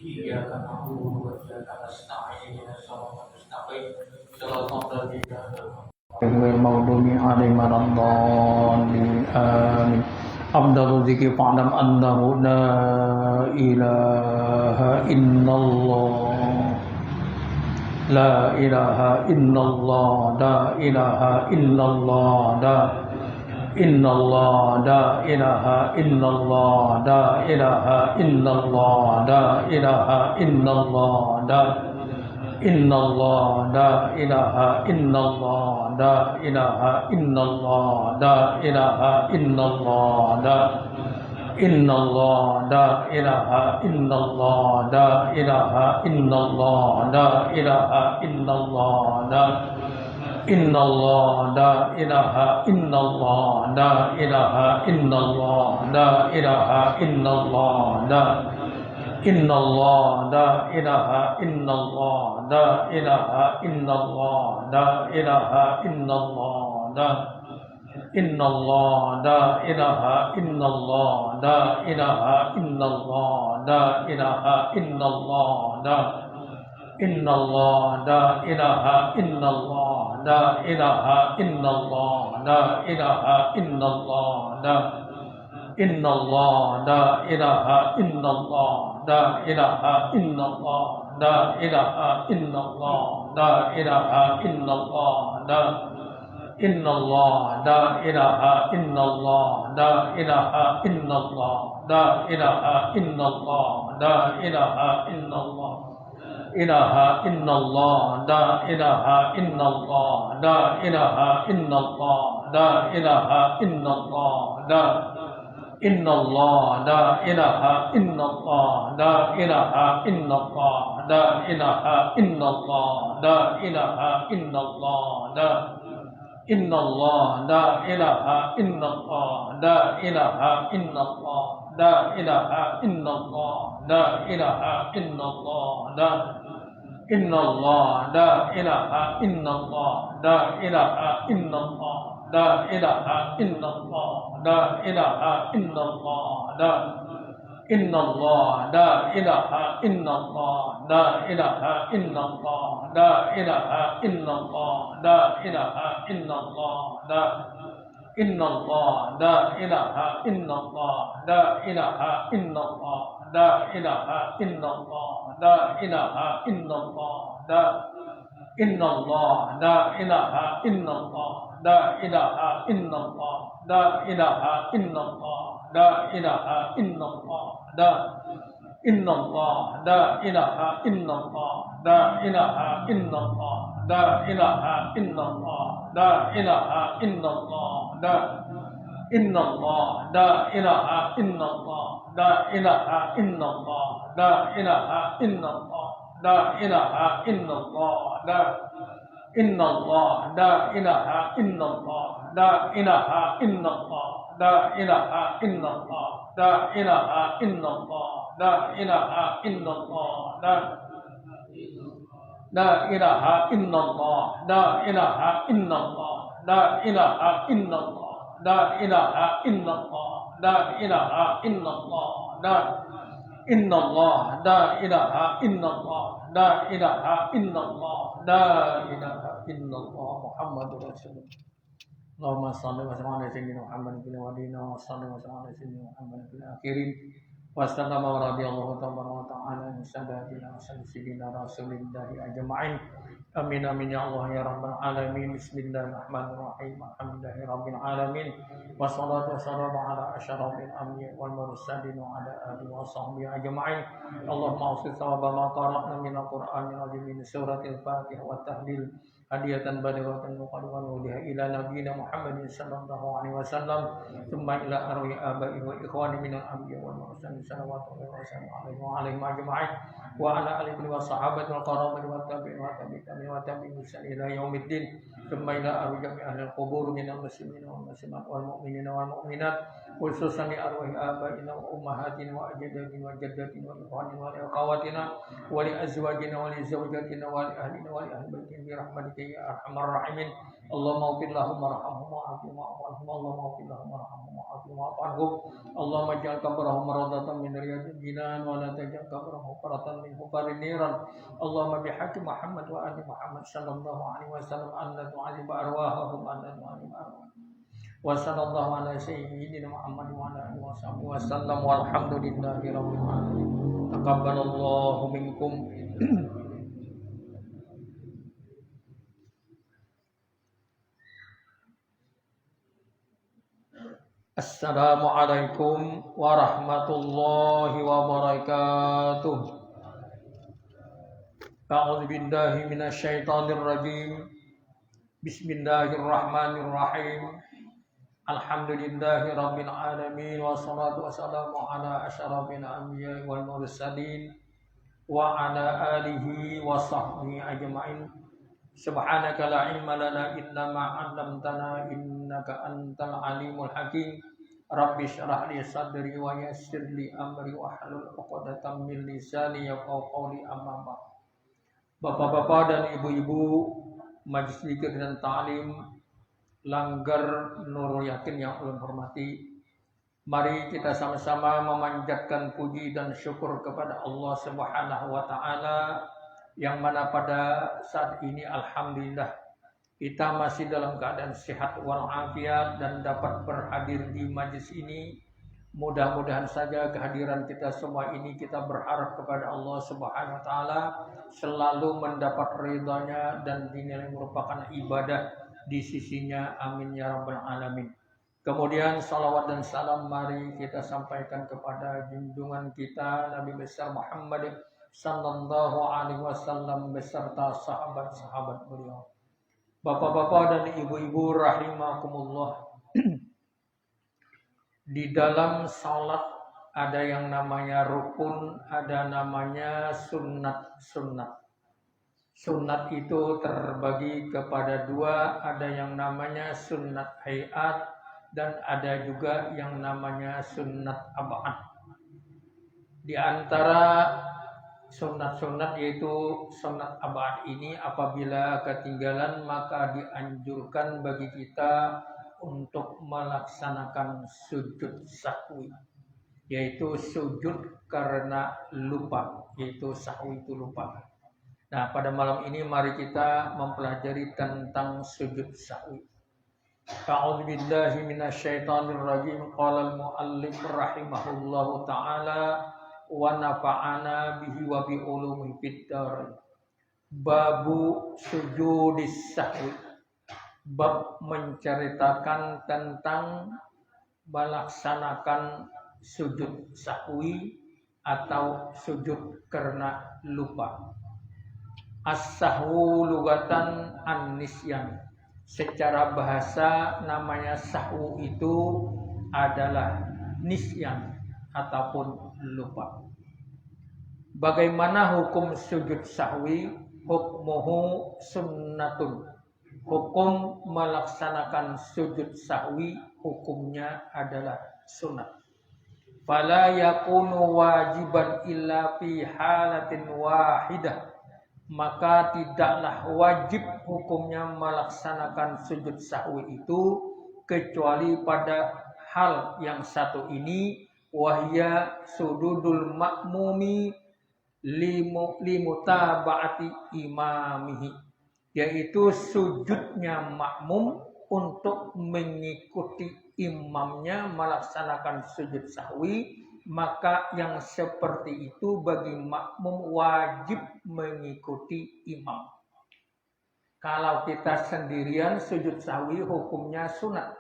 إياك نعبد وإياك نستعين اهدنا الصراط المستقيم صراط الذين أنعمت عليهم غير المغضوب عليهم ولا الضالين آمين. أفضل الذكر فاعلم أنه لا إله إلا الله لا إله إلا الله لا إله إلا الله لا إن الله لا إله إلا الله لا إله إلا الله لا إله إلا الله لا إن الله لا إله إلا الله لا إله إلا الله لا إله إلا الله لا إن الله لا إله إلا الله لا إله إلا الله لا إله إلا الله لا إن الله لا إله إلا الله لا إله إلا الله لا إله إلا الله لا إن الله لا إله إلا الله لا إله إلا الله لا إله إلا الله لا إن الله لا إله إلا الله لا إله إلا الله لا إله إلا الله لا إن الله لا إله إلا الله لا إله إلا الله لا إله إلا الله لا إن الله لا إله إلا الله لا إله إلا الله لا إله إلا الله لا إله إلا الله لا إن الله لا إله إلا الله لا إله إلا الله لا إله إلا الله لا إله إلا الله إله إلا الله لا إله إلا الله لا إله إلا الله لا إله إلا الله لا إن الله لا إله إلا الله لا إله إلا الله لا إله إلا الله لا إله إلا الله لا إن الله لا إله إلا الله لا إله إلا الله لا إله إلا الله لا إله إلا الله لا إن الله لا إله إلا الله لا إله إلا الله لا إله إلا الله لا إله إلا الله لا إن الله لا إله إلا الله لا إله إلا الله لا إله إلا الله لا إله إلا الله لا إن الله لا إله إلا الله لا إله إلا الله لا إله إلا الله لا إله إلا الله لا إن الله لا إله إلا الله لا إله إلا الله لا إله إلا الله لا إله إلا الله لا إن الله لا إله إلا الله لا إله إلا الله لا إله إلا الله لا إله إلا الله لا إن الله لا إله إلا الله لا إله إلا الله لا إله إلا الله لا إله إلا الله لا إن الله لا إله إلا الله لا إله إلا الله لا إله إلا الله لا إله إلا الله لا إله إلا الله لا لا إله إلا الله لا إله إلا الله لا إله إلا الله لا إله إلا الله لا إله إلا الله لا إن الله لا إله إلا الله لا إله إلا الله لا إله إلا الله محمد رسول الله اللهم صل وسلم على سيدنا محمد في الأولين وصل وسلم على سيدنا محمد في الآخرين واستقام ورضي الله تبارك وتعالى عن ساداتنا وسيدنا رسول الله أجمعين آمين آمين يا الله يا رب العالمين بسم الله الرحمن الرحيم الحمد لله رب العالمين والصلاة والسلام على أشرف الأنبياء والمرسلين وعلى آله وصحبه أجمعين اللهم أوصل ثواب ما قرأنا من القرآن العظيم من سورة الفاتحة والتهليل هدية بالغة مقربة ودها إلى نبينا محمد صلى الله عليه وسلم ثم إلى أرواح آبائه وإخوانه من الأنبياء والمرسلين صلوات الله وسلامه عليهم وعليهم أجمعين وعلى آله والصحابة والقرابة والتابعين والتابعين إلى يوم الدين ثم إلى أرواح جميع أهل القبور من المسلمين والمسلمات والمؤمنين والمؤمنات خصوصا لأرواح آبائنا وأمهاتنا وأجدادنا وجداتنا وإخواننا وأخواتنا ولأزواجنا ولزوجاتنا ولأهلنا ولأهل بيتنا برحمتك يا أرحم الراحمين اللهم اغفر لهم وارحمهم وعافهم واعف عنهم اللهم اغفر لهم وارحمهم وعافهم واعف عنهم اللهم اجعل قبرهم روضة من رياض الجنان ولا تجعل قبرهم حفرة من حفر النيران اللهم بحق محمد وآل محمد صلى الله عليه وسلم أن تعذب أرواحهم أن تعذب أرواحهم وصلى الله على سيدنا محمد وعلى آله وصحبه وسلم والحمد لله رب العالمين تقبل الله منكم. Assalamualaikum warahmatullahi wabarakatuh. A'udzu billahi minasyaitonir rajim. Bismillahirrahmanirrahim. Alhamdulillahi rabbil alamin wassalatu wassalamu ala asyrafil anbiya'i wal mursalin wa ala alihi wa sahbihi ajma'in. Subhanaka la ilma lana illa ma 'allamtana innaka antal alimul hakim. Rabbi shrah li sadri wa yassir li amri wa hlul 'uqdatam min lisani yafqahu qawli amma ba'd. Bapak-bapak dan ibu-ibu Majelis Zikir dan Ta'lim Langgar Nurul Yakin yang ulun hormati, mari kita sama-sama memanjatkan puji dan syukur kepada Allah Subhanahu wa taala yang mana pada saat ini alhamdulillah kita masih dalam keadaan sehat walafiat dan dapat berhadir di majlis ini. Mudah-mudahan saja kehadiran kita semua ini kita berharap kepada Allah Subhanahu wa taala selalu mendapat ridhanya dan dinilai merupakan ibadah di sisinya. Amin ya rabbal alamin. Kemudian salawat dan salam mari kita sampaikan kepada junjungan kita Nabi besar Muhammad sallallahu alaihi wasallam beserta sahabat-sahabat beliau. Bapak-bapak dan ibu-ibu rahimakumullah. Di dalam salat ada yang namanya rukun, ada namanya sunnat. Sunnat itu terbagi kepada dua, ada yang namanya sunnat hayat dan ada juga yang namanya sunnat ab'ad. Di antara sunat-sunat yaitu sunat abad ini apabila ketinggalan maka dianjurkan bagi kita untuk melaksanakan sujud sahwi, yaitu sujud karena lupa, yaitu sahwi itu lupa. Nah, pada malam ini mari kita mempelajari tentang sujud sahwi. A'udzu billahi minasyaitonir rajim. Qala al-muallif rahimahullahu taala wa nafa'ana bihi wa bi ulumi fid dar. Babu sujudis sahwi. Bab menceritakan tentang melaksanakan sujud sahwi atau sujud karena lupa. As-sahwu lugatan an-nisyan. Secara bahasa namanya sahwu itu adalah nisyan ataupun lupa. Bagaimana hukum sujud sahwi? Hukmuhu sunnatun. Hukum melaksanakan sujud sahwi hukumnya adalah sunat. Fala yakunu wajiban illa fi halatin wahidah. Maka tidaklah wajib hukumnya melaksanakan sujud sahwi itu kecuali pada hal yang satu ini, wahya sududul ma'mumi limutaba'ati imamihi, yaitu sujudnya makmum untuk mengikuti imamnya melaksanakan sujud sahwi. Maka yang seperti itu bagi makmum wajib mengikuti imam. Kalau kita sendirian sujud sahwi hukumnya sunat.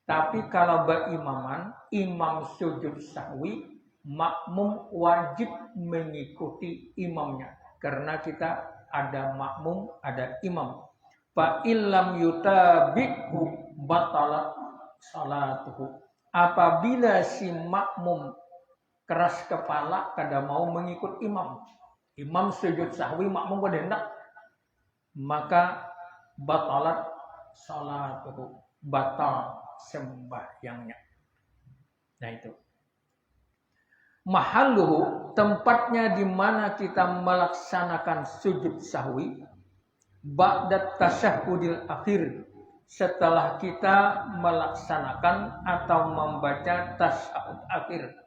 Tapi kalau berimaman, imam sujud sahwi, makmum wajib mengikuti imamnya. Karena kita ada makmum, ada imam. Fa illam yutabi'hu batalat salatuhu. Apabila si makmum keras kepala kada mau mengikut imam, imam sujud sahwi makmum pada hendak, maka batalat salatuhu, batal sembahyangnya. Nah itu. Mahalluhu, tempatnya di mana kita melaksanakan sujud sahwi, ba'da tasyahhudil akhir, setelah kita melaksanakan atau membaca tasyahud akhir.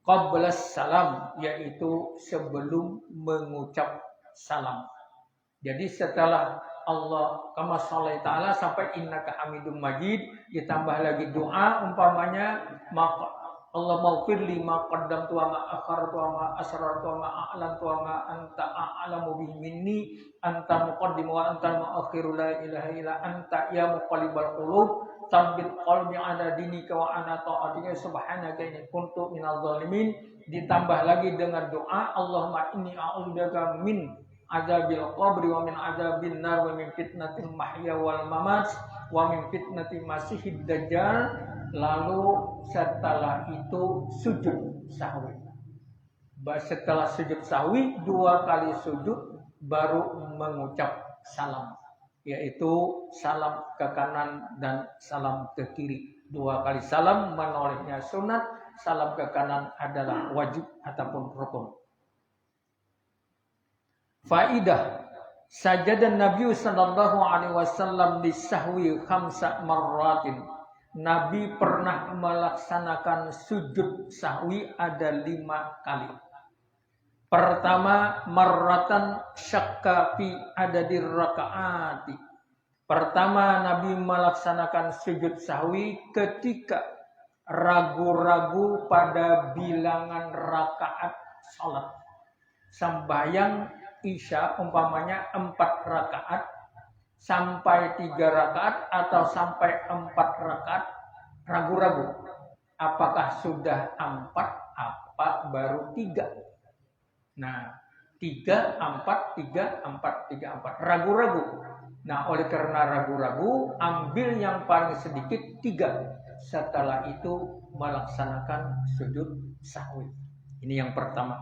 qabla salam, yaitu sebelum mengucap salam. Jadi setelah Allah kama sholli ta'ala sampai innaka hamidum majid, ditambah lagi doa umpamanya maka Allah maghfirli ma qaddamtu wa ma akhartu wa ma asrartu wa ma a'lantu wa ma anta a'lamu bihi minni anta muqaddim wa anta mu'akhiru la ilaha illa anta ya muqallibal qulub tsabbit qalbi ala dinika wa ana ta'atika subhanaka inni kuntu minadh dhalimin. Ditambah lagi dengan doa Allahumma inni a'udzubika min azabil qabri wa min azabin nar wa min fitnatil mahya wal mamat wa min fitnatil masihid dajjal. Lalu setelah itu sujud sahwi. Setelah sujud sahwi 2 kali sujud baru mengucap salam, yaitu salam ke kanan dan salam ke kiri. 2 kali salam menolehnya sunat, salam ke kanan adalah wajib ataupun rukun. Faidah, sajadan Nabi sallallahu alaihi wasallam lisahwi 5 marratin. Nabi pernah melaksanakan sujud sahwi ada 5 kali. Pertama, marratan syakka fi adadir rakaati. Pertama, Nabi melaksanakan sujud sahwi ketika ragu-ragu pada bilangan rakaat salat. Sembahyang Isya umpamanya 4 rakaat sampai 3 rakaat atau sampai 4 rakaat, ragu-ragu apakah sudah 4 apa baru 3. Nah, 3, 4, 3, 4, 3, 4, ragu-ragu. Nah, oleh karena ragu-ragu, ambil yang paling sedikit 3. Setelah itu melaksanakan sujud sahwi. Ini yang pertama.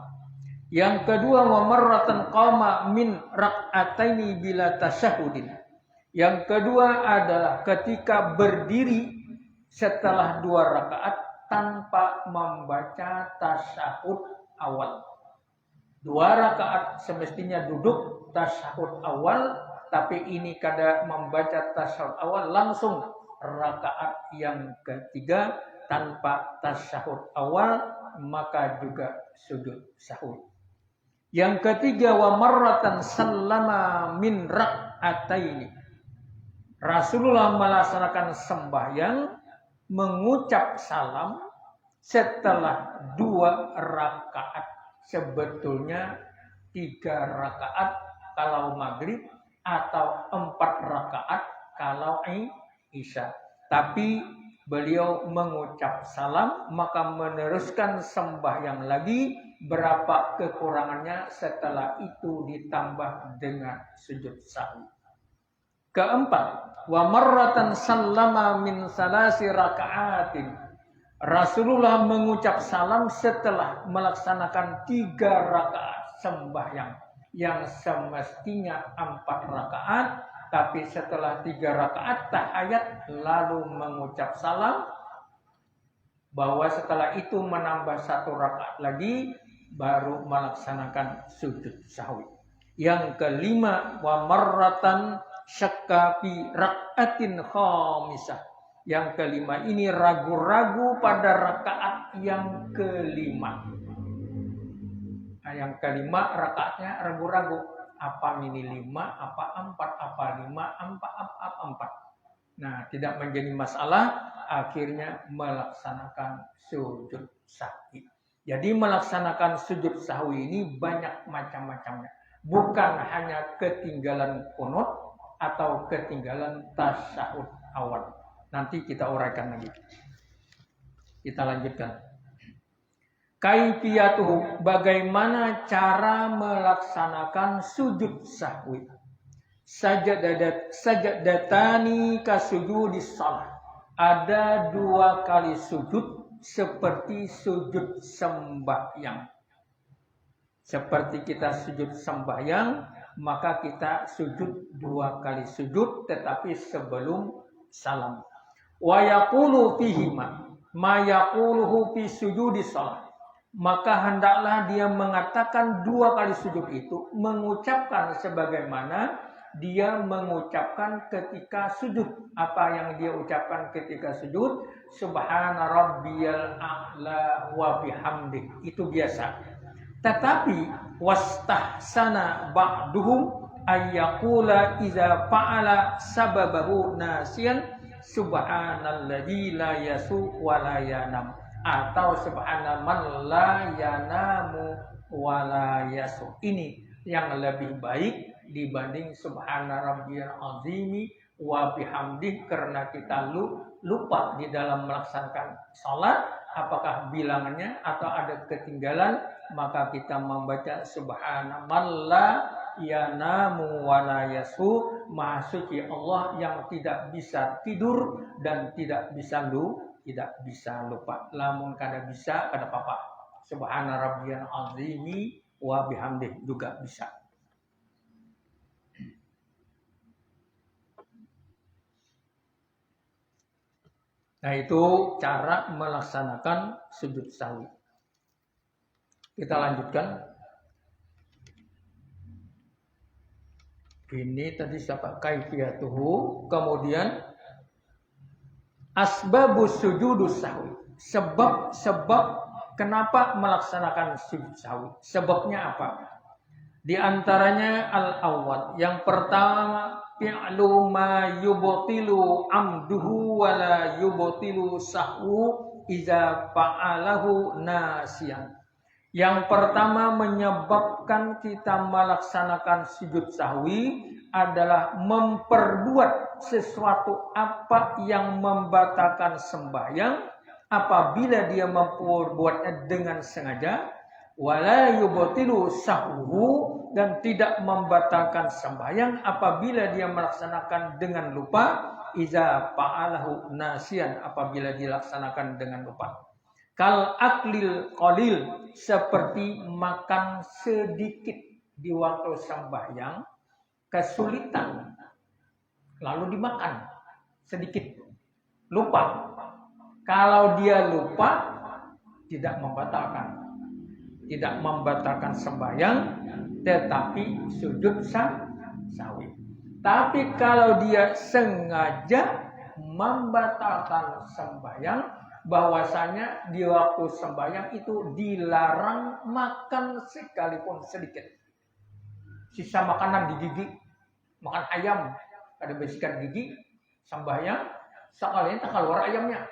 Yang kedua, wa marratan qama min rak'ataini bila tasyahudin. Yang kedua adalah ketika berdiri setelah 2 rakaat tanpa membaca tasyahud awal. 2 rakaat semestinya duduk tasyahud awal, tapi ini kada membaca tasyahud awal, langsung rakaat yang ketiga tanpa tasyahud awal, maka juga sujud sahwi. Yang ketiga, wa marratan sallama min rak'ataini. Rasulullah melaksanakan sembahyang mengucap salam setelah 2 rakaat. Sebetulnya 3 rakaat kalau maghrib atau 4 rakaat kalau isya. Tapi beliau mengucap salam maka meneruskan sembahyang lagi. Berapa kekurangannya setelah itu ditambah dengan sujud sahwi. Keempat, wa marratan sallama min salasi raka'atin. Rasulullah mengucap salam setelah melaksanakan 3 rakaat sembahyang yang semestinya 4 rakaat, tapi setelah 3 rakaat tahiyat lalu mengucap salam, bahwa setelah itu menambah 1 rakaat lagi baru melaksanakan sujud sahwi. Yang kelima, wa marratan syakka fi rak'atin khamisah. Yang kelima ini ragu-ragu pada rakaat yang kelima. Nah, yang kelima rakaatnya ragu-ragu. Apa ini 5, apa 4, apa 5, apa 4. Nah, tidak menjadi masalah, akhirnya melaksanakan sujud sahwi. Jadi melaksanakan sujud sahwi ini banyak macam-macamnya. Bukan hanya ketinggalan qunut atau ketinggalan tasyahud awal. Nanti kita uraikan lagi. Kita lanjutkan. Kaifiyatuhu, bagaimana cara melaksanakan sujud sahwi. Sajadatani kasujudis shalah. Ada 2 kali sujud seperti sujud sembahyang. Seperti kita sujud sembahyang, maka kita sujud 2 kali sujud, tetapi sebelum salam. Wa yaqulu fihima ma yaquluhu fi sujudis shalah. Maka hendaklah dia mengatakan 2 kali sujud itu, mengucapkan sebagaimana dia mengucapkan ketika sujud. Apa yang dia ucapkan ketika sujud? Subhana rabbiyal a'la wa bihamdih. Itu biasa. Tetapi wastahsana ba'duhum ayyaqula iza fa'ala sababahu nasiyan subhanalladzi la yasu wa la yanam, atau subhana man la yanamu wa la yasu. Ini yang lebih baik dibanding subhana rabbiyal azimi wa bihamdih, karena kita lupa di dalam melaksanakan salat apakah bilangannya atau ada ketinggalan, maka kita membaca subhana man la yanamu wa la yasu, maha suci Allah yang tidak bisa tidur dan tidak bisa lupa. Lamun kada bisa kada apa-apa. Subhana rabbiyal azimi wa bihamdih juga bisa. Nah, itu cara melaksanakan sujud sahwi. Kita lanjutkan. Ini tadi siapa? Kaifiyatuhu. Kemudian asbabus sujudus sahwi. Sebab kenapa melaksanakan sujud sahwi? Sebabnya apa? Di antaranya al-awwal. Yang pertama, fi'lu ma yubtilu amduhu wa la yubtilu sahwu iza fa'alahu nasiyan. Yang pertama menyebabkan kita melaksanakan sujud sahwi adalah memperbuat sesuatu apa yang membatalkan sembahyang apabila dia memperbuatnya dengan sengaja, wala yubtilu sahwu, dan tidak membatalkan sembahyang apabila dia melaksanakan dengan lupa, iza fa'alahu nasiyan, apabila dilaksanakan dengan lupa. Kal aklil qalil, seperti makan sedikit di waktu sembahyang, kesulitan lalu dimakan sedikit, lupa. Kalau dia lupa tidak membatalkan sembahyang, tetapi sujud sahwi. Tapi kalau dia sengaja membatalkan sembahyang, bahwasanya di waktu sembahyang itu dilarang makan sekalipun sedikit. Sisa makanan di gigi, makan ayam, ada bisikan gigi, sembahyang, sekalian tak keluar ayamnya,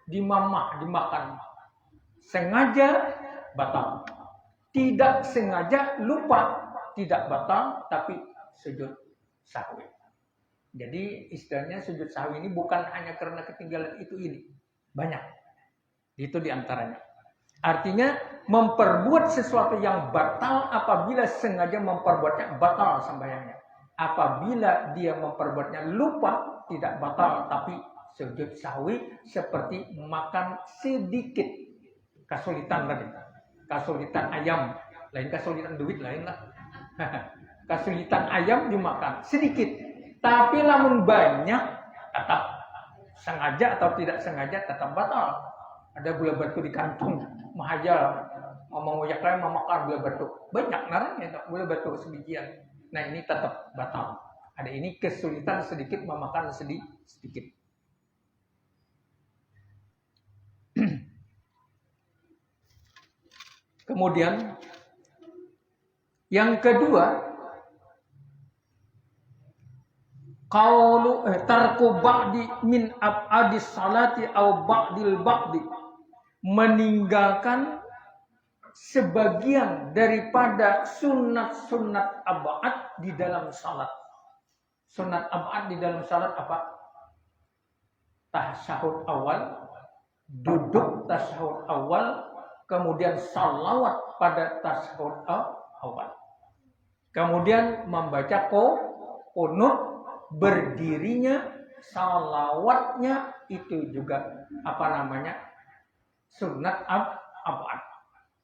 dimakan. Sengaja batal, tidak sengaja lupa, tidak batal, tapi sujud sahwi. Jadi istilahnya sujud sahwi ini bukan hanya karena ketinggalan itu ini. Banyak. Itu diantaranya. Artinya memperbuat sesuatu yang batal apabila sengaja memperbuatnya, batal sembahyangnya. Apabila dia memperbuatnya lupa, tidak batal, tapi sujud sahwi seperti makan sedikit. Kesulitan tadi. Kesulitan ayam. Lain kesulitan duit, lain lah. Kesulitan ayam dimakan sedikit. Tapi lamun banyak, tetap sengaja atau tidak sengaja tetap batal. Ada gula batu di kantung, mahajal, ngomong uyak lain memakan gula batu. Banyak narangnya gula batu sedemikian. Nah, ini tetap batal. Ada ini kesulitan sedikit memakan sedikit. Kemudian yang kedua, qaulu tarku ba'di min ab'adis salati au ba'dil ba'di, meninggalkan sebagian daripada sunat-sunat ab'ad di dalam salat. Sunat ab'ad di dalam salat apa? Tasyahud awal, duduk tasyahud awal, kemudian salawat pada tasyahud awal. Kemudian membaca qunut, berdirinya, salawatnya, itu juga sunat ab'ad.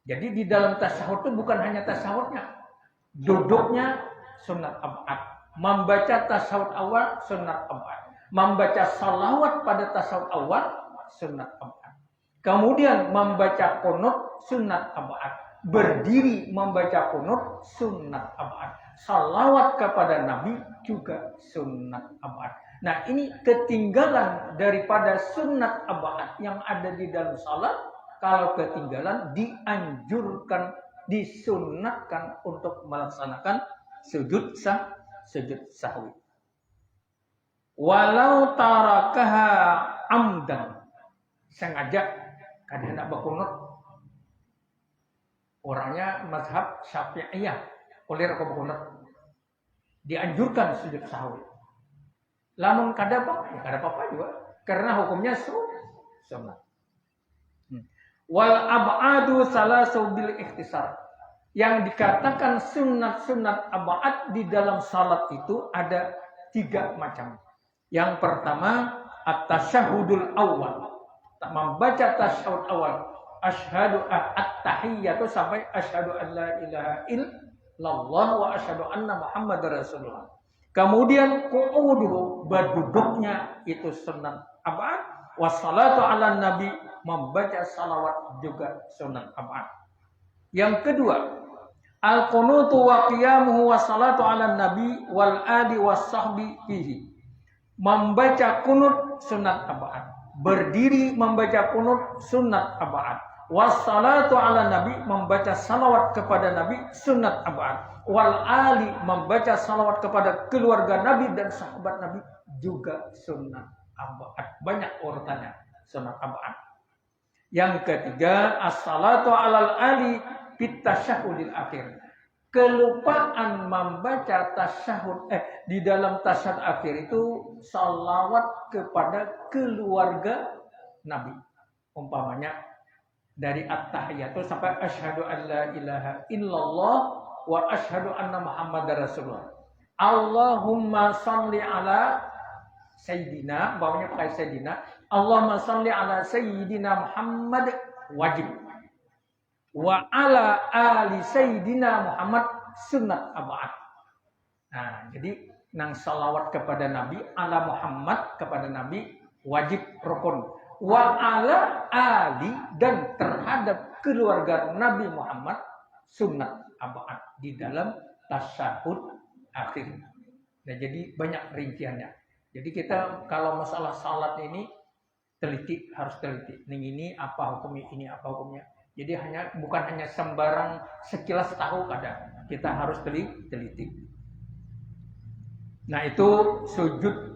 Jadi di dalam tasyahud itu bukan hanya tasyahudnya, duduknya sunat ab'ad, membaca tasyahud awal sunat ab'ad, membaca salawat pada tasyahud awal sunat ab'ad, kemudian membaca qunut sunat ab'ad, berdiri membaca kunut sunnat abad. Salawat kepada Nabi juga sunnat abad. Nah, ini ketinggalan daripada sunnat abad yang ada di dalam salat. Kalau ketinggalan, dianjurkan, disunnatkan untuk melaksanakan sujud sahwi. Walau tarakaha amdan, sengaja kada hendak berkunut. Orangnya mazhab Syafi'iyah, oleh rokok berkunut. Dianjurkan sujud sahwi. Lamun kada apa? Ya kada apa-apa juga, karena hukumnya sunnah. Wal ab'adu salasu bil ikhtisar. Yang dikatakan sunat-sunat ab'ad di dalam salat itu ada 3 macam. Yang pertama, at-tasyahudul awal. Membaca tasyahud awal. Asyhadu at-tahiyyatu sampai asyhadu an la ilaha illallah wa asyhadu anna Muhammadar Rasulullah. Kemudian qu'uduhu, berduduknya itu sunat ab'ad. Wassalatu ala nabi, membaca salawat juga sunat ab'ad. Yang kedua, al-qunutu wa qiyamuhu wa salatu ala nabi wal adi was sahbi fihi. Membaca kunut sunat ab'ad. Berdiri membaca kunut sunat ab'ad. Was salatu ala nabi, membaca salawat kepada nabi sunat ab'ad. Wal ali, membaca salawat kepada keluarga nabi dan sahabat nabi juga sunat ab'ad. Banyak urutannya sunat ab'ad. Yang ketiga, as-salatu alal ali fit tasyahudil akhir. Kelupaan membaca tasyahud di dalam tasyahud akhir itu salawat kepada keluarga Nabi. Umpamanya dari at-tahiyyatu sampai asyhadu an la ilaha illallah wa asyhadu anna Muhammadar Rasulullah. Allahumma shalli ala sayyidina, umpamanya pakai sayyidina. Allahumma shalli ala sayyidina Muhammad wajib. Wa ala ali sayyidina Muhammad sunnat ab'ad. Nah, jadi nang salawat kepada Nabi, ala Muhammad kepada Nabi wajib rukun. Wa ala ali, dan terhadap keluarga Nabi Muhammad sunnat ab'ad di dalam tasyahud akhir. Nah, jadi banyak rinciannya. Jadi kita kalau masalah salat ini teliti, harus teliti. Ini apa hukumnya, ini apa hukumnya. Jadi bukan hanya sembarang sekilas tahu kada. Kita harus teliti. Nah, itu sujud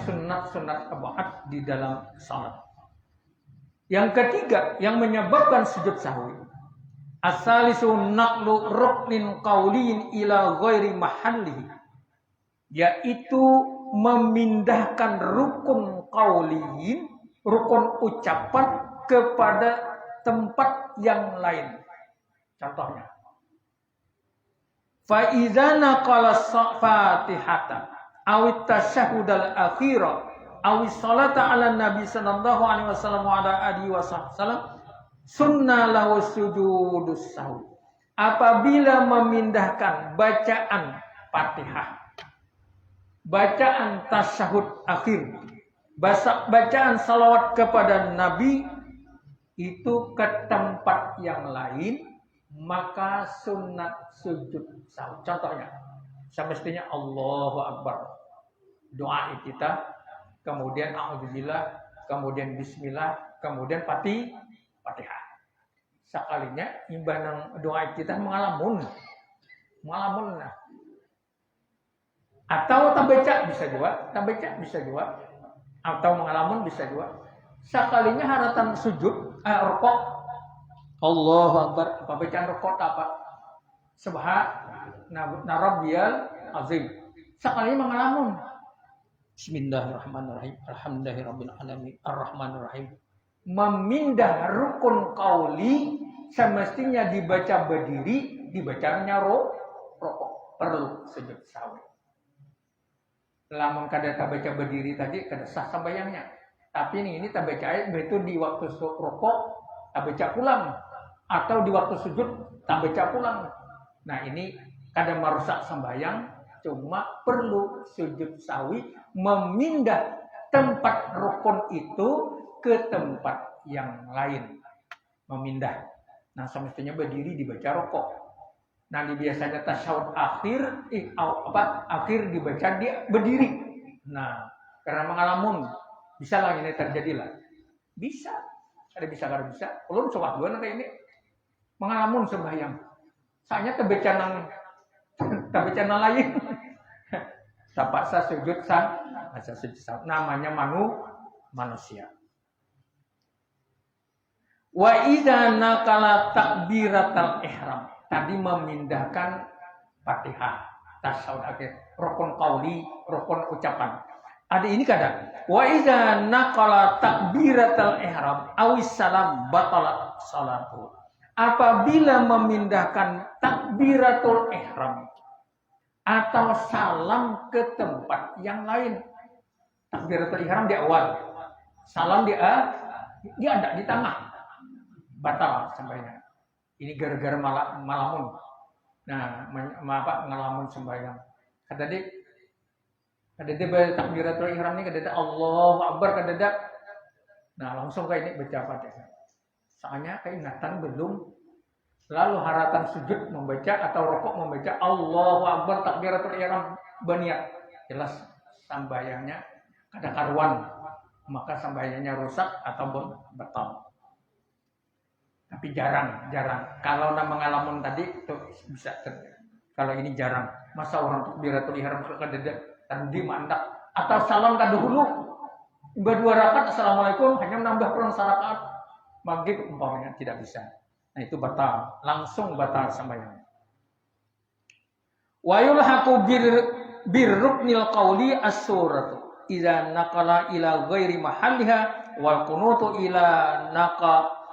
sunat-sunat ab'ad di dalam salat. Yang ketiga yang menyebabkan sujud sahwi, as-salisu naqlu ruknin qauliyin ila ghairi mahallihi, yaitu memindahkan rukun qauliyin, rukun ucapan kepada tempat yang lain. Contohnya, fa idza naqala fatihata awit tasyahudal akhira awis salata ala nabi sallallahu alaihi wasallam wa ala alihi wasallam sunna lahu sujudus sahwi. Apabila memindahkan bacaan Fatihah, bacaan tasyahud akhir, bacaan salawat kepada Nabi itu ke tempat yang lain, maka sunat sujud sahwi. Contohnya, semestinya Allahu Akbar, doa kita, kemudian a'udzubillah, kemudian bismillah, kemudian Fatihah. Sekalinya imbang doa kita mengalamun nah. Atau tambaca bisa juga, atau mengalamun bisa juga. Sekalinya haratan sujud, rukuk, Allahu Akbar, bacaan rukuk apa? Subhana rabbiyal azim. Sekalinya mengalamun. Bismillahirrahmanirrahim. Alhamdulillahirabbil alamin. Arrahmanirrahim. Memindah rukun qauli semestinya dibaca berdiri, dibacanya rukuk. Perlu sujud sahwi. Lamun kada baca berdiri tadi kada sah sambayangnya. Tapi ini tak baca ayat itu di waktu rukuk tak baca pulang, atau di waktu sujud tak baca pulang. Nah, ini kadang merusak sembahyang, cuma perlu sujud sahwi, memindah tempat rukun itu ke tempat yang lain. Memindah. Nah, semestinya berdiri dibaca rokok. Nah, biasanya tasyahud akhir dibaca dia berdiri. Nah, karena mengalamun bisa lah ini terjadilah. Bisa. Ada bisa kada bisa. Ulun coba dua nanti ini mengalamun sembahyang. Soalnya tebecanan lain. Tapaksa sujud sah. Namanya manusia. Wa idza nakala takbiratul ihram. Tadi memindahkan Fatihah, tasyahud akhir, rukun qauli, rukun ucapan. Ada ini kadang. Wa idza naqala takbiratul ihram awis salam batalat salatu. Apabila memindahkan takbiratul ihram atau salam ke tempat yang lain. Takbiratul ihram di awal, salam di ada di tengah. Batal sembahyang. Ini gara-gara malamun. Nah, ngalamun sembahyang. Kata dia takbiratul ihram ini kata Allahu Akbar kata dia. Nah, langsung kayak ini baca Fatihah. Soalnya keingatan belum. Lalu haratan sujud membaca atau rukuk membaca Allahu Akbar takbiratul ihram berniat. Jelas sembahyangnya kada karuan. Maka sembahyangnya rusak ataupun batal. Tapi jarang. Kalau mengalami tadi itu bisa terjadi. Kalau ini jarang. Masa orang takbiratul ihram kada tadi mandak atau salam kada dulu. Dua rakaat assalamualaikum hanya menambah kurang rakaat. Maghrib umpamanya tidak bisa. Nah itu batal, langsung batal sembahyang. Wa yulhaqu birruknil qawli as-suratu idza naqala ila ghairi mahalliha wal qunutu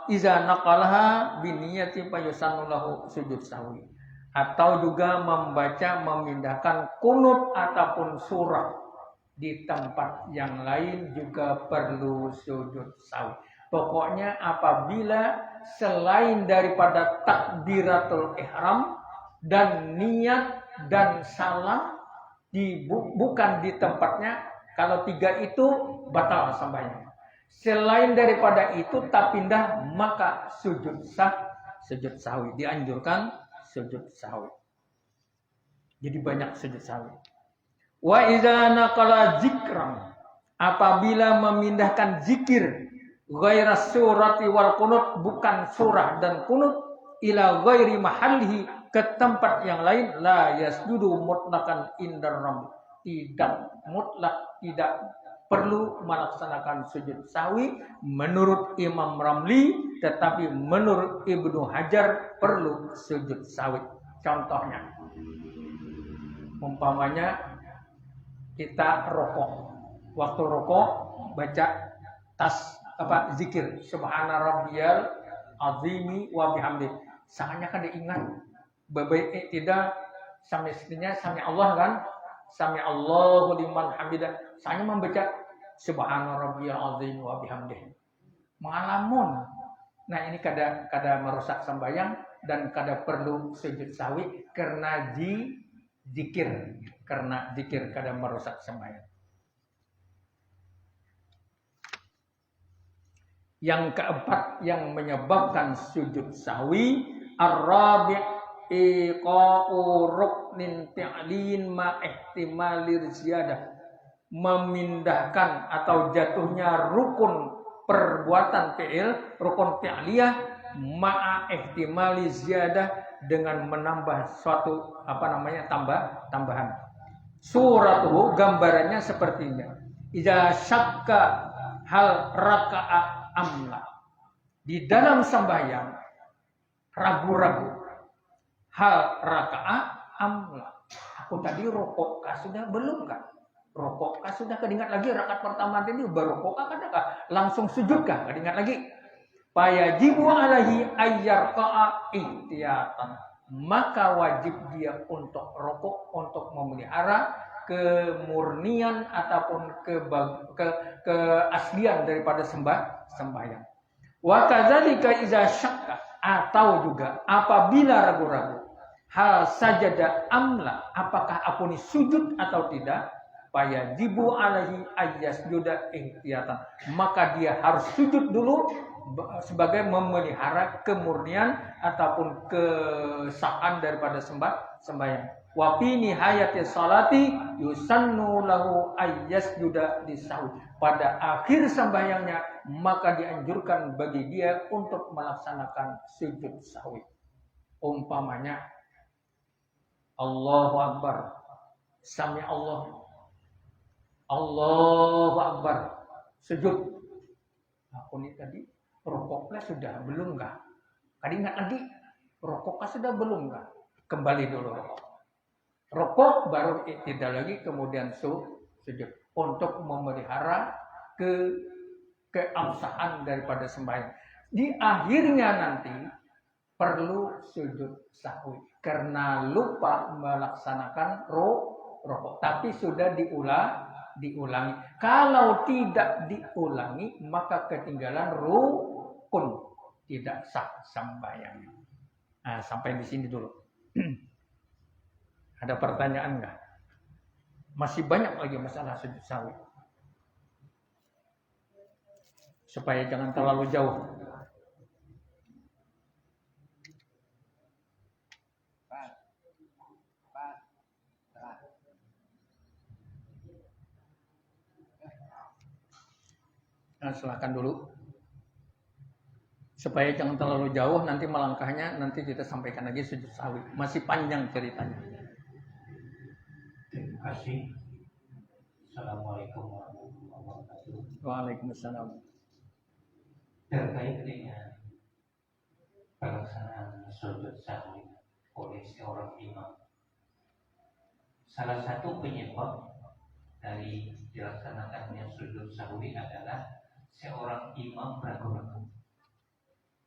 iza naqalaha biniyati fayusannu lahu sujud sahwi. Atau juga memindahkan kunut ataupun surah di tempat yang lain juga perlu sujud sahwi. Pokoknya apabila selain daripada takbiratul ihram dan niat dan salam bukan di tempatnya, kalau tiga itu batal sembahyang. Selain daripada itu tak pindah maka sujud sahwi dianjurkan sujud sahwi. Jadi banyak sujud sahwi. Wa idza naqala zikran, apabila memindahkan zikir ghairas surati wal qunut, bukan surah dan kunut, ila ghairi mahallihi, ke tempat yang lain, la yasjudu mutlaqan indar ramli, tidak mutlak, tidak perlu melaksanakan sujud sahwi menurut Imam Ramli, tetapi menurut Ibnu Hajar perlu sujud sahwi. Contohnya, umpamanya kita rokok, waktu rokok baca zikir subhana rabbiyal azimi wa bihamdi. Sangatnya kan diingat. Baik tidak semestinya sami Allah kan? Sami Allahu liman hamidah. Saya membaca subhana rabbiyal azim wa bihamdi. Mengalamun. Nah, ini kada merusak sembahyang dan kada perlu sujud sahwi karena zikir. Karena zikir kada merusak sembahyang. Yang keempat yang menyebabkan sujud sahwi, ar-rabi' iqa'u ruknin fi'lin ma ihtimalir ziyadah, memindahkan atau jatuhnya rukun perbuatan fi'il, rukun fi'liyah ma'a ihtimali ziyadah, dengan menambah suatu tambahan. Suratuhu, gambarannya sepertinya, idza syakka hal raka'a amla, di dalam sembahyang ragu-ragu hal raka'a amla, aku tadi rokok sudah belum kan? Rokok sudah kedingat lagi rakaat pertama tadi baru rokok kadang langsung sujud kah? Kedingat lagi. Fayajibu alaihi ayyarqa'a ihtiyatan, maka wajib dia untuk rokok, untuk memelihara kemurnian ataupun keaslian daripada sembahyang. Wa kadzalika iza syakka, atau juga apabila ragu-ragu hal sajada amla, apakah aku ini sujud atau tidak, fayajibu alaihi ayyasjuda ihtiyatan, maka dia harus sujud dulu sebagai memelihara kemurnian ataupun kesaan daripada sembahyang. Wa fi nihayati salati yusannu lahu ayyasjuda lisahwi. Pada akhir sembahyangnya maka dianjurkan bagi dia untuk melaksanakan sujud sahwi. Umpamanya Allahu Akbar, Sami Allah, Allahu Akbar, sujud. Nah, ini tadi rokoknya sudah belum kah? Tadi ingat lagi, rokoknya sudah belum kah? Kembali dulu rokok. Rokok baru tidak lagi, kemudian sujud untuk memelihara keabsahan daripada sembahyang. Di akhirnya nanti perlu sujud sahwi karena lupa melaksanakan rokok, tapi sudah diulangi. Kalau tidak diulangi maka ketinggalan rukun, tidak sah sembahyangnya. Nah, sampai di sini dulu. Ada pertanyaan enggak? Masih banyak lagi masalah sujud sahwi. Supaya jangan terlalu jauh. Nah, silakan dulu. Supaya jangan terlalu jauh, nanti melangkahnya nanti kita sampaikan lagi sujud sahwi. Masih panjang ceritanya. Terima kasih. Assalamualaikum warahmatullahi wabarakatuh. Waalaikumsalam. Terkait dengan pelaksanaan sujud sahwi oleh seorang imam, salah satu penyebab dari dilaksanakannya sujud sahwi adalah seorang imam ragu-ragu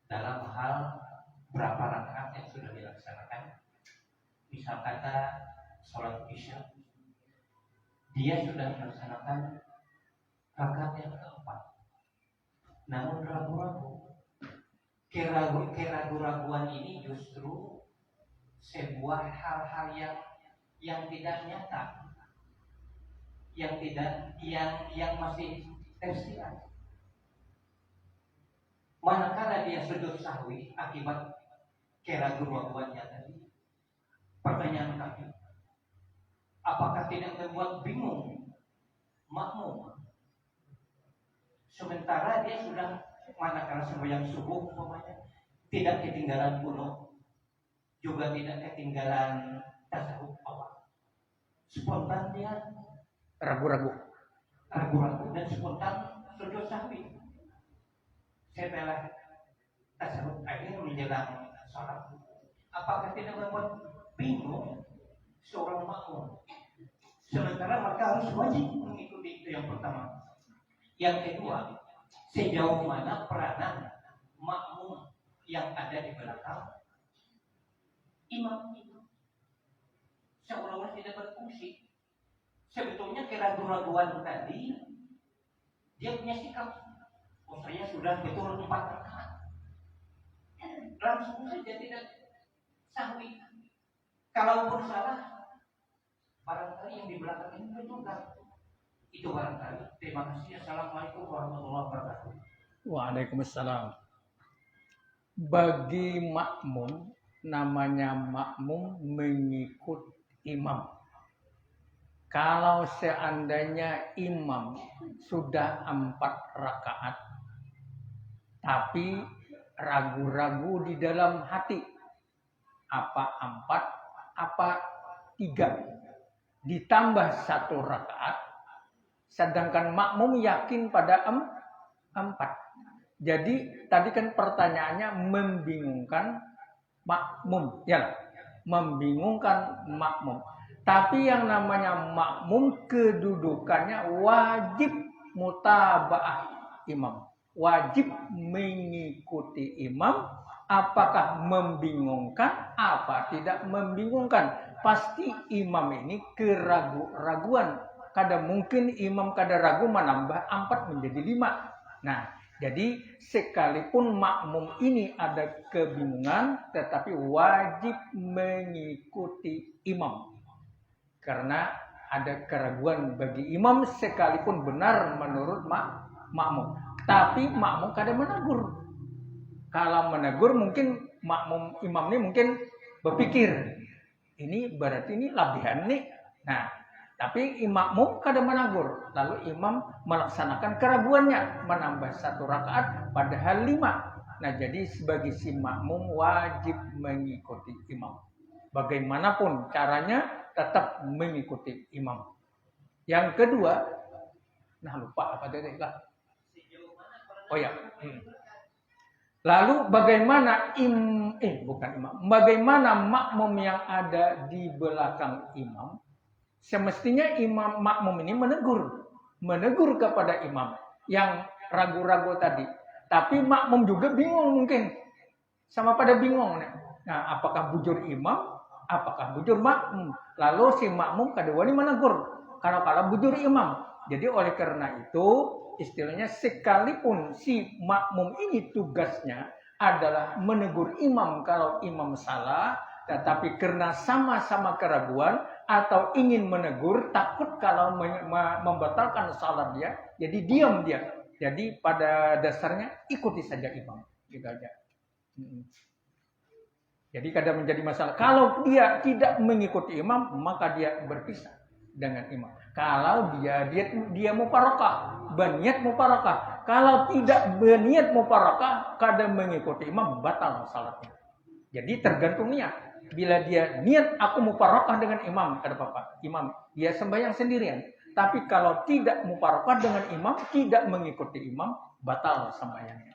dalam hal berapa rakaat yang sudah dilaksanakan. Misal kata sholat isya, dia sudah melaksanakan rakaat yang keempat, namun ragu-ragu. Keraguan ini justru sebuah hal-hal yang tidak nyata, yang masih tersirat. Manakala dia sujud sahwi akibat keraguan-raguannya tadi, pertanyaan kami, apakah tidak membuat bingung makmum? Sementara dia sudah, manakala sembahyang subuh umpamanya, tidak ketinggalan kuno, juga tidak ketinggalan tasawuf awal. Spontan dia Ragu-ragu dan spontan sujud sahwi. Setelah tasawuf akhir menjelang sholat, apakah tidak membuat bingung seorang makmum? Sementara mereka harus wajib mengikuti itu yang pertama. Yang kedua, sejauh mana peranan makmum yang ada di belakang imam itu? Seolah-olah tidak berfungsi. Sebetulnya keraguan-raguan tadi, dia punya sikap, oh saya sudah betul 4 rakaat, langsung saja tidak sahwi. Kalaupun salah, barangkali yang di belakang ini betul kan? Itu barangkali. Terima kasih. Assalamualaikum warahmatullahi wabarakatuh. Waalaikumsalam. Bagi makmum, namanya makmum mengikut imam. Kalau seandainya imam sudah 4 rakaat, tapi ragu-ragu di dalam hati, apa 4, apa 3, ditambah 1 rakaat, sedangkan makmum yakin pada 4. Jadi tadi kan pertanyaannya membingungkan makmum, ya, membingungkan makmum. Tapi yang namanya makmum kedudukannya wajib mutabaah imam, wajib mengikuti imam. Apakah membingungkan, apa tidak membingungkan? Pasti imam ini keraguan. Kadang mungkin imam kada ragu menambah 4 menjadi 5. Nah, jadi sekalipun makmum ini ada kebingungan, tetapi wajib mengikuti imam. Karena ada keraguan bagi imam sekalipun benar menurut makmum. Tapi makmum kadang menegur. Kalau menegur mungkin makmum imam ini mungkin berpikir, ini berarti ini labihan nih. Nah, tapi makmum kadang menegur, lalu imam melaksanakan keraguannya, menambah 1 rakaat padahal 5. Nah, jadi sebagai si makmum wajib mengikuti imam. Bagaimanapun caranya tetap mengikuti imam. Yang kedua, nah lupa apa tadi lah. Oh ya. Lalu bagaimana bagaimana makmum yang ada di belakang imam? Semestinya imam makmum ini menegur kepada imam yang ragu-ragu tadi. Tapi makmum juga bingung mungkin. Sama pada bingung. Nah, apakah bujur imam? Apakah bujur makmum? Lalu si makmum kedua ini menegur. Kalau bujur imam. Jadi oleh karena itu, istilahnya sekalipun si makmum ini tugasnya adalah menegur imam kalau imam salah. Tetapi karena sama-sama keraguan atau ingin menegur, takut kalau membatalkan salat dia. Jadi diam dia. Jadi pada dasarnya ikuti saja imam, gitu aja. Jadi kadang menjadi masalah. Kalau dia tidak mengikuti imam, maka dia berpisah dengan imam. Kalau dia mufarakah, berniat mufarakah. Kalau tidak berniat mufarakah, kadang mengikuti imam batal salatnya. Jadi tergantung niat. Bila dia niat aku mufarakah dengan imam, kata Bapak, imam dia sembahyang sendirian. Tapi kalau tidak mufarakah dengan imam, tidak mengikuti imam, batal sembahyangnya.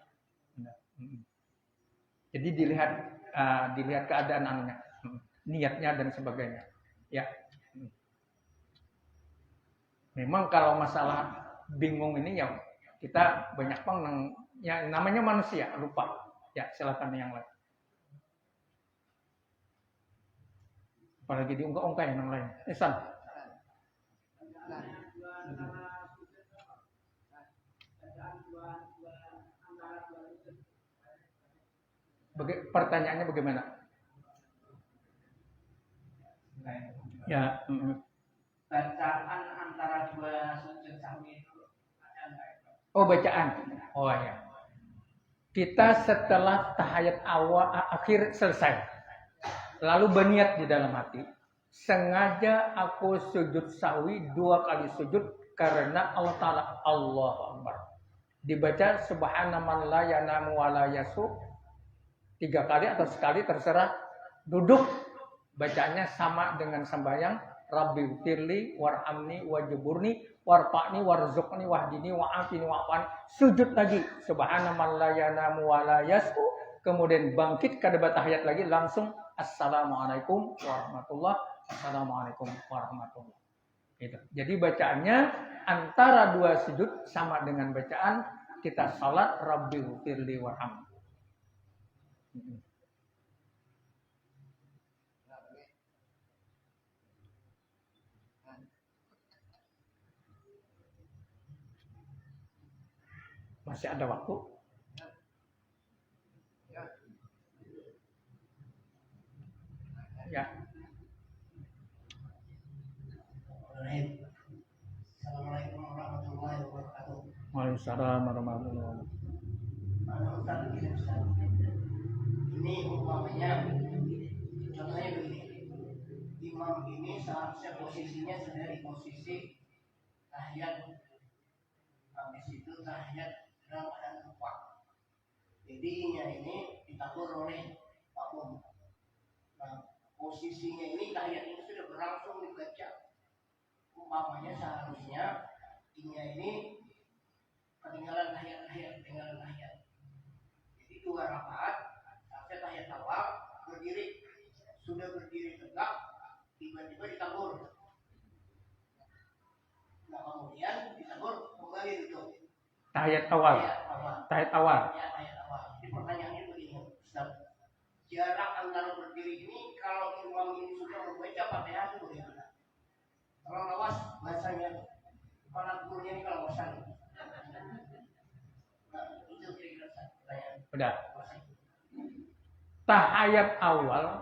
Jadi dilihat keadaan anunya, niatnya dan sebagainya. Ya. Memang kalau masalah bingung ini ya kita banyak yang namanya manusia, lupa. Ya, silakan yang lain. Apalagi diungkap-ungkap yang lain. Ihsan. Pertanyaannya bagaimana? Ya. Bacaan antara 2 sujud sahwi itu ada enggak? Oh, bacaan. Oh ya. Kita setelah tahiyat awal akhir selesai. Lalu berniat di dalam hati. Sengaja aku sujud sahwi 2 kali sujud karena Allah Ta'ala. Allahu Akbar. Dibaca subhanaman la yanamu wa la yasu 3 kali atau sekali terserah. Duduk bacaannya sama dengan sembahyang. Rabbi firli warhamni wajiburni warfa'ni warzuqni wahdini wa'afini wa'afani. Sujud lagi subhanaman la yanamu wa la yasu. Kemudian bangkit kada tahiyat lagi langsung assalamualaikum warahmatullah. Assalamualaikum warahmatullah. Gitu. Jadi bacaannya antara 2 sujud sama dengan bacaan kita salat Rabbi firli warhamni. Masih ada waktu? Ya. Assalamualaikum warahmatullahi wabarakatuh. Waalaikumsalam warahmatullahi wabarakatuh. Ini umpamanya, contohnya begini, imam ini seharusnya posisinya sudah di posisi tahiyat, habis itu tahiyat dalam keadaan lupa. Jadinya ini ditakur oleh makmum. Nah, posisinya ini tahiyat ini sudah berlangsung dibaca. Umpamanya seharusnya ini ketinggalan tahiyat. Jadi 2 rakaat, sampai tahiyat awal berdiri, sudah berdiri tegak, tiba-tiba ditakur. Nah kemudian ditakur kembali duduk. Tahiyat awal. Ya, tahiyat awal. Jadi pertanyaannya begini, Ustaz. Jarak antara berdiri ini kalau imam ini sudah membaca Fatihah itu bagaimana? Kalau lawas bahasanya kepala gurunya ini kalau bosan. Nah, itu kira-kira pertanyaan. Udah. Tahiyat awal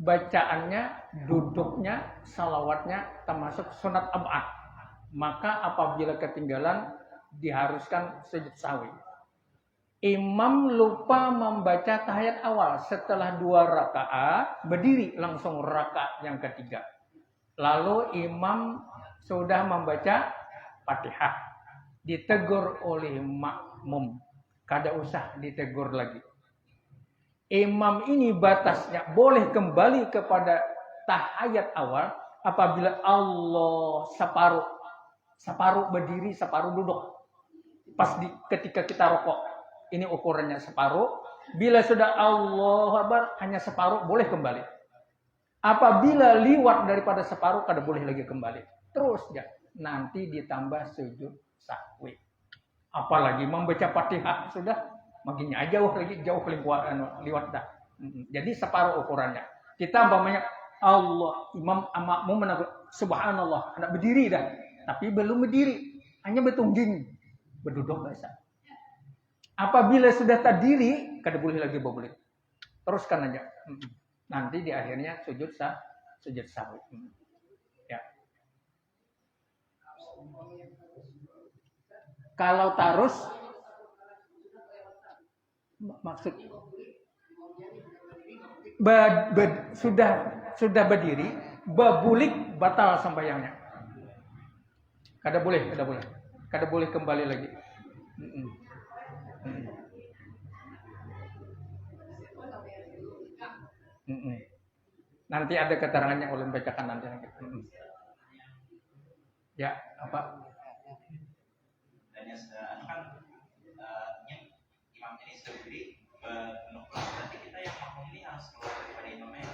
bacaannya, duduknya, salawatnya termasuk sunat ab'ad. Maka apabila ketinggalan diharuskan sujud sahwi. Imam lupa membaca tahiyat awal. Setelah 2 rakaat, berdiri langsung rakaat yang ketiga. Lalu imam sudah membaca Fatihah. Ditegur oleh makmum. Kada usah ditegur lagi. Imam ini batasnya boleh kembali kepada tahiyat awal apabila Allah separuh berdiri, separuh duduk. Ketika kita rokok. Ini ukurannya separuh. Bila sudah Allahu Akbar hanya separuh boleh kembali. Apabila liwat daripada separuh kada boleh lagi kembali. Terus ya, nanti ditambah sujud sahwi. Apalagi membaca Fatihah sudah makin jauh liwat dah. Jadi separuh ukurannya. Kita umpamanya Allah imam makmum menagut subhanallah, hendak berdiri dah. Tapi belum berdiri, hanya bertungging, berduduk biasa. Apabila sudah terdiri, kada boleh lagi berbulik. Teruskan aja. Nanti di akhirnya sujud sahwi. Ya. Kalau tarus maksud sudah berdiri, berbulik batal sembahyangnya. Kada boleh kembali lagi. Nanti ada keterangannya ulun bacakan nanti. Ya, apa? Imam ini sendiri berarti kita yang makmum ini harus keluar daripada imamnya.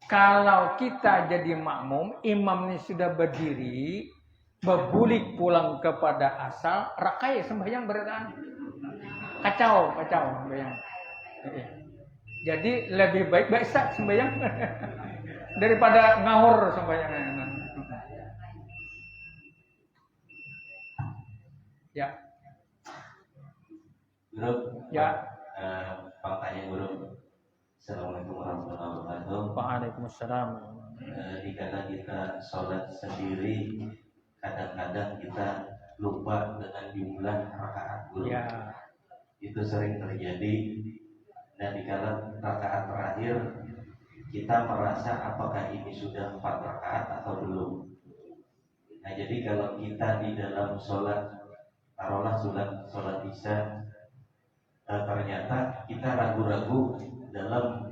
Kalau kita jadi makmum, imam ini sudah berdiri, berbulik pulang kepada asal, rakai sembahyang beretaan. Kacau sembahyang. Jadi lebih baik sembahyang daripada ngawur sembahyang. Ya. Guru. Ya. Pak tanya guru. Assalamualaikum warahmatullahi wabarakatuh. Waalaikumsalam. Dikala kita sholat sendiri, kadang-kadang kita lupa dengan jumlah rakaat guru. Ya. Itu sering terjadi. Dan dikala rakaat terakhir kita merasa apakah ini sudah 4 rakaat atau belum. Nah jadi kalau kita di dalam sholat, taruhlah sholat isya, ternyata kita ragu-ragu dalam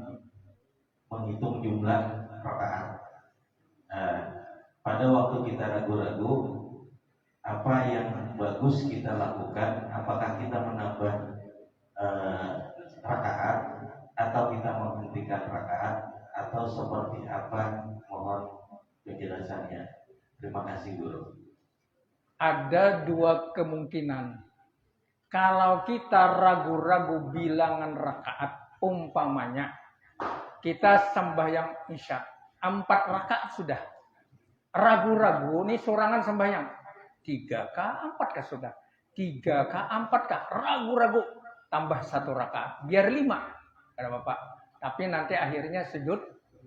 menghitung jumlah rakaat. Pada waktu kita ragu-ragu, apa yang bagus kita lakukan? Apakah kita menambah rakaat atau kita menghentikan rakaat atau seperti apa? Mohon penjelasannya. Terima kasih guru. Ada 2 kemungkinan. Kalau kita ragu-ragu bilangan rakaat, umpamanya kita sembahyang isya 4 rakaat sudah. Ragu-ragu nih sorangan sembahyang 3 kah 4 kah sudah. 3 kah 4 kah ragu-ragu. Tambah 1 rakaat, biar 5, ada bapak. Tapi nanti akhirnya sujud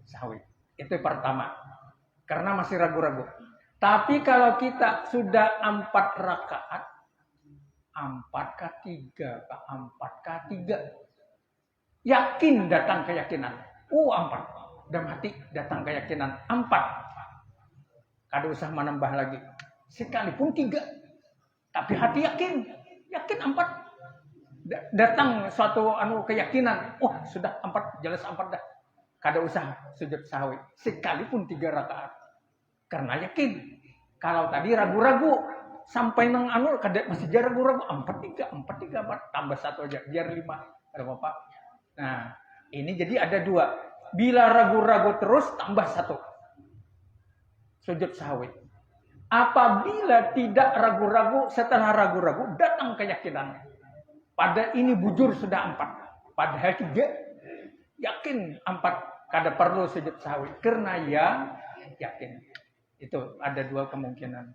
sahwi. Itu pertama, karena masih ragu-ragu. Tapi kalau kita sudah 4 rakaat, 4 kah 3 kah 4 kah 3, yakin datang keyakinan. 4, udah mati datang keyakinan 4. Kada usah menambah lagi. Sekalipun 3, tapi hati yakin 4. Datang suatu keyakinan, sudah 4, jelas 4 dah. Kada usah sujud sahwi sekalipun 3 rakaat. Karena yakin. Kalau tadi ragu-ragu sampai nang masih ragu-ragu 4 tambah 1 aja biar 5. Ada Bapak. Nah, ini jadi ada 2. Bila ragu-ragu terus tambah 1. Sujud sahwi. Apabila tidak ragu-ragu, setelah ragu-ragu datang keyakinan. Pada ini bujur sudah 4. Padahal 3 yakin 4. Kada perlu sujud sahwi. Karena yakin. Itu ada 2 kemungkinan.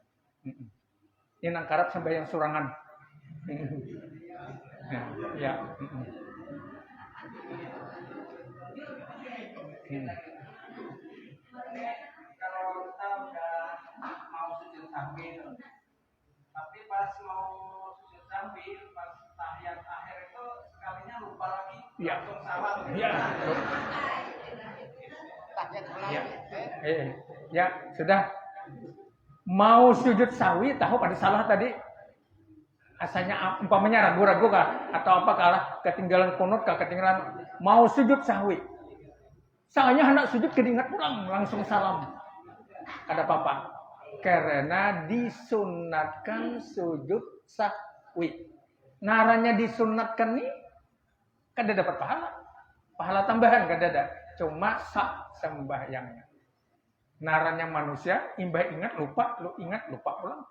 Ini nang karep sembahyang surangan. Ya. Kalau kita udah mau sujud sahwi, tapi pas mau sujud sahwi, pas Ya. Ya. Ya. Ya, sudah. Mau sujud sawi, tahu pada salah tadi. Asalnya umpamanya ragu-ragu kah atau apa kalah ketinggalan kunut kah ketinggalan mau sujud sahwi. Soalnya hendak sujud keringat pulang langsung salam. Kada apa-apa. Karena disunatkan sujud sahwi. Naranya disunatkan nih kada dapat pahala. Pahala tambahan kada ada. Cuma sah sembahyangnya. Naranya manusia imbah ingat lupa, lu ingat lupa pulang.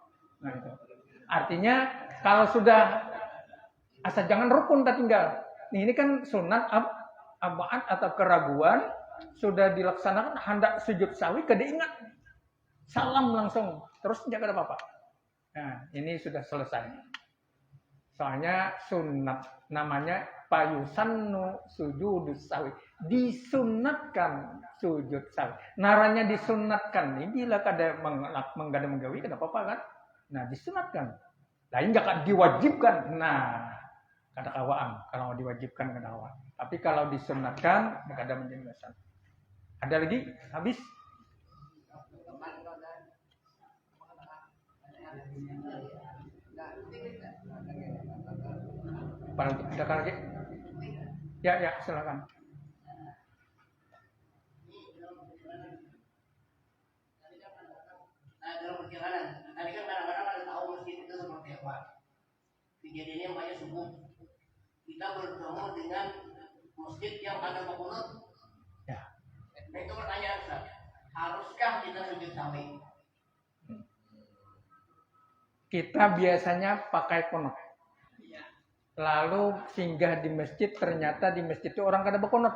Nah itu. Artinya kalau sudah asal jangan rukun tak tinggal. Ini kan sunat abaan atau keraguan sudah dilaksanakan hendak sujud sawi kada ingat. Salam langsung terus tidak ada apa-apa. Nah, ini sudah selesai. Soalnya sunat namanya payusannu sujudus sawi. Disunatkan sujud sawi. Naranya disunatkan nih bila kada menggada menggawi kada apa-apa kan? Nah, disunatkan. Lain jangan diwajibkan. Nah, kada kawaan. Kalau diwajibkan kada kawaan. Tapi kalau disunatkan, kada menjadi masalah. Ada lagi? Habis? Ada lagi? Ya, silakan. Dalam perjalanan, tadi kan kadang-kadang ada tahu masjid itu seperti apa. Kejadiannya banyak subuh. Kita bertemu dengan masjid yang ada bangunan. Ya. Nah itu pertanyaan Ustaz. Haruskah kita sujud sawi? Kita biasanya pakai kunut. Lalu singgah di masjid, ternyata di masjid itu orang kada berkunut.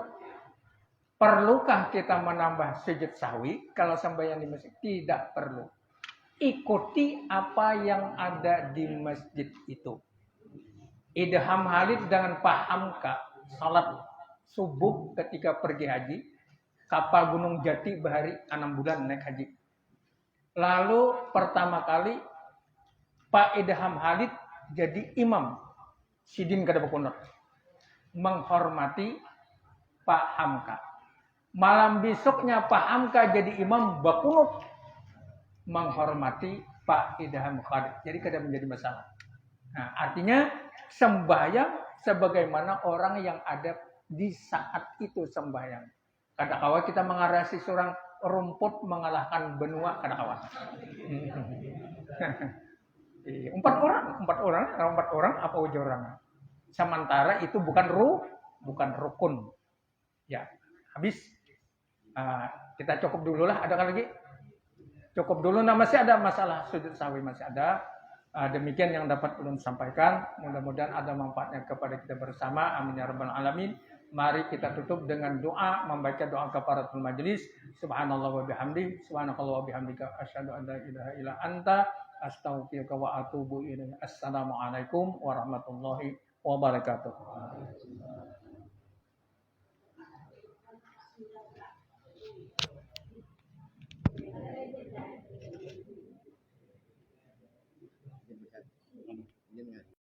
Perlukah kita menambah sujud sawi kalau sembahyang di masjid? Tidak perlu. Ikuti apa yang ada di masjid itu. Idham Halid dengan paham kak salat subuh ketika pergi haji kapal Gunung Jati bahari 6 bulan naik haji. Lalu pertama kali Pak Idham Halid jadi imam. Sidin kada berkunut. Menghormati Pak Hamka. Malam besoknya Pak Hamka jadi imam berkunut. Menghormati Pak Idham Halid. Jadi kada menjadi masalah. Nah, artinya sembahyang sebagaimana orang yang ada di saat itu sembahyang. Kada kawa kita mengarasi seorang rumput mengalahkan benua kada kawa. Empat orang apa ujar orang. Sementara itu bukan rukun. Ya, habis. Kita cukup dulu lah. Ada lagi? Cukup dulu. Nah, masih ada masalah sujud sawi masih ada. Demikian yang dapat ulun sampaikan. Mudah-mudahan ada manfaatnya kepada kita bersama. Amin ya rabbal alamin. Mari kita tutup dengan doa, membaca doa kafaratul majlis. Subhanallah wa bihamdi, subhanakallah wa bihamdika, asyhadu an la ilaha illa anta, astaghfiruka wa atubu ilaik. Assalamualaikum warahmatullahi wabarakatuh.